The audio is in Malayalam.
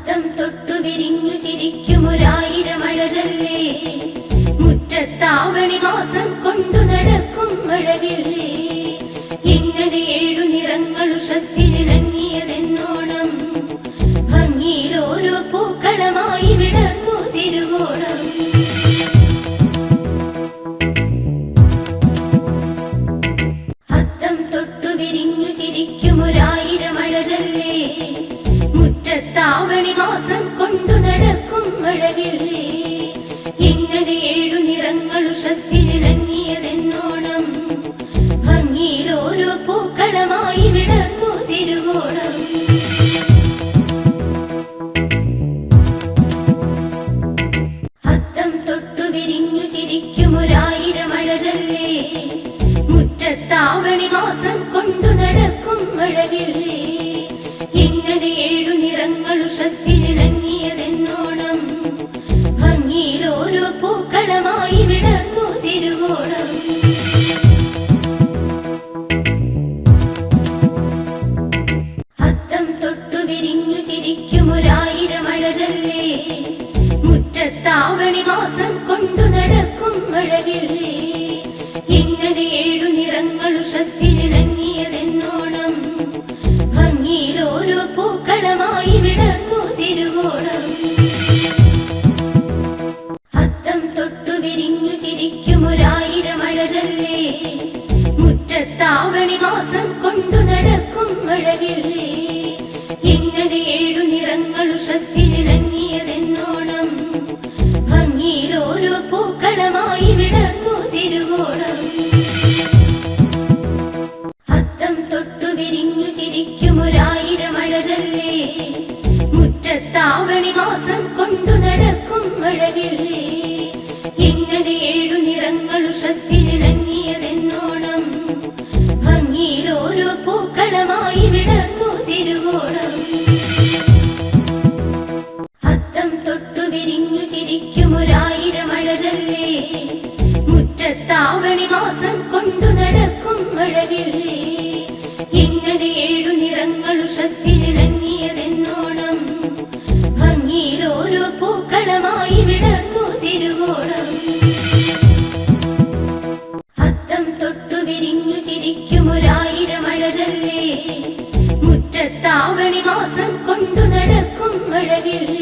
അത്തം തൊട്ടു വിരിഞ്ഞു ചിരിക്കുമൊരായിരം അഴകല്ലേ, മുറ്റത്താവണി മാസം കൊണ്ടു നടക്കും മഴവില്ലേ. എങ്ങനെ ഏഴു നിറങ്ങൾ ഉഷസ്സിലിണങ്ങിയതെന്നോണം, ഭംഗിയിൽ ഓരോ പൂക്കളമായി വിടർന്നു തിരുവോണം. അത്തം തൊട്ടു വിരിഞ്ഞു ചിരിക്കുമൊരായിരം അഴകല്ലേ, മുറ്റത്താവണി മാസം കൊണ്ടു നടക്കും മഴവില്ലേ. എങ്ങനെ ഏഴു നിറങ്ങൾ ഉഷസ്സിലിണങ്ങിയതെന്നോണം, ഭംഗിയിൽ ഓരോ പൂക്കളമായി വിടർന്നു തിരുവോണം. അത്തം തൊട്ടു വിരിഞ്ഞു ചിരിക്കുമൊരായിരം അഴകല്ലേ, മുറ്റത്താവണി മാസം കൊണ്ടു നടക്കും മഴവില്ലേ. എങ്ങനെ ഏഴു നിറങ്ങൾ ഉഷസ്സിലിണങ്ങിയതെന്നോണം, ഭംഗിയിൽ ഓരോ പൂക്കളമായി വിടർന്നു തിരുവോണം. അത്തം തൊട്ടു വിരിഞ്ഞു ചിരിക്കുമൊരായിരം അഴകല്ലേ, മുറ്റത്താവണി മാസം കൊണ്ടു നടക്കും മഴവില്ലേ. എങ്ങനെ ഏഴു നിറങ്ങൾ ഉഷസ്സിലിണങ്ങിയതെന്നോണം, ഭംഗിയിൽ ഓരോ പൂക്കളമായി വിടർന്നു തിരുവോണം. അത്തം തൊട്ടു വിരിഞ്ഞു ചിരിക്കുമൊരായിരം അഴകല്ലേ, മുറ്റത്താവണി മാസം കൊണ്ടു നടക്കും മഴവില്ലേ. എങ്ങനെ ഏഴു നിറങ്ങൾ ഉഷസ്സിലിണങ്ങിയതെന്നോണം, ഭംഗിയിൽ ഓരോ പൂക്കളമായി വിടർന്നു തിരുവോണം. അത്തം തൊട്ടു വിരിഞ്ഞു ചിരിക്കുമൊരായിരം അഴകല്ലേ, മുറ്റത്താവണി മാസം കൊണ്ടു നടക്കും മഴവില്ലേ. എങ്ങനെ ഏഴു നിറങ്ങൾ ഉഷസ്സിലിണങ്ങിയതെന്നോണം, ഭംഗിയിൽ ഓരോ പൂക്കളമായി വിടർന്നു തിരുവോണം. അത്തം തൊട്ടു വിരിഞ്ഞു ചിരിക്കുമൊരായിരം അഴകല്ലേ, മുറ്റത്താവണി മാസം കൊണ്ടു നടക്കും മഴവില്ലേ. എങ്ങനെ ഏഴു നിറങ്ങൾ ഉഷസ്സിലിണങ്ങിയതെന്നോണം, ഭംഗിയിൽ ഓരോ പൂക്കളമായി വിടർന്നു തിരുവോണം. അത്തം തൊട്ടു വിരിഞ്ഞു ചിരിക്കുമൊരായിരം അഴകല്ലേ, മുറ്റത്താവണി മാസം കൊണ്ടു നടക്കും മഴവില്ലേ.